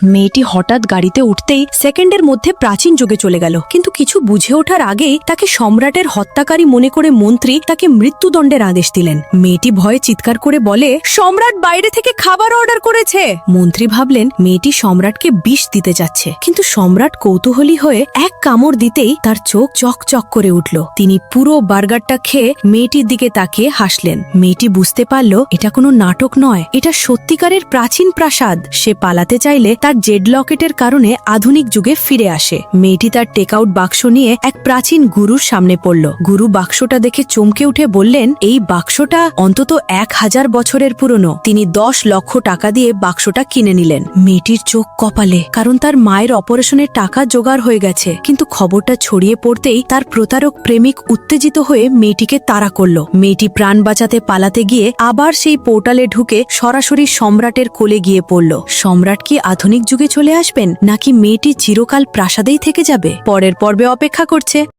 মেয়েটি হঠাৎ গাড়িতে উঠতেই সেকেন্ডের মধ্যে প্রাচীন যুগে চলে গেল, কিন্তু কিছু বুঝে ওঠার আগেই তাকে সম্রাটের হত্যাকারী মনে করে মন্ত্রী তাকে মৃত্যুদণ্ডের আদেশ দিলেন। মেয়েটি ভয়ে চিৎকার করে বলে, সম্রাট বাইরে থেকে খাবার অর্ডার করেছে। মন্ত্রী ভাবলেন মেয়েটি সম্রাটকে বিষ দিতে যাচ্ছে, কিন্তু সম্রাট কৌতূহলী হয়ে এক কামড় দিতেই তার চোখ চকচক করে উঠল। তিনি পুরো বার্গারটা খেয়ে মেয়েটির দিকে তাকিয়ে হাসলেন। মেয়েটি বুঝতে পারল এটা কোনো নাটক নয়, এটা সত্যিকারের প্রাচীন প্রাসাদ। সে পালাতে চাইলে তার জেড লকেটের কারণে আধুনিক যুগে ফিরে আসে। মেয়েটি তার টেকআউট বাক্স নিয়ে এক প্রাচীন গুরুর সামনে পড়ল। গুরু বাক্সটা দেখে চমকে উঠে বললেন, এই বাক্সটা অন্তত 1000 বছরের পুরনো। তিনি 10 লক্ষ টাকা দিয়ে বাক্সটা কিনে নিলেন। মেয়েটির চোখ কপালে, কারণ তার মায়ের অপারেশনের টাকা জোগাড় হয়ে গেছে। কিন্তু খবরটা ছড়িয়ে পড়তেই তার প্রতারক প্রেমিক উত্তেজিত হয়ে মেয়েটিকে তাড়া করল। মেয়েটি প্রাণ বাঁচাতে পালাতে গিয়ে আবার সেই পোর্টালে ঢুকে সরাসরি সম্রাটের কোলে গিয়ে পড়ল। সম্রাট কি আধুনিক যুগে চলে আসবেন, নাকি মেয়েটি চিরকাল প্রাসাদেই থেকে যাবে? পরের পর্বে অপেক্ষা করছে।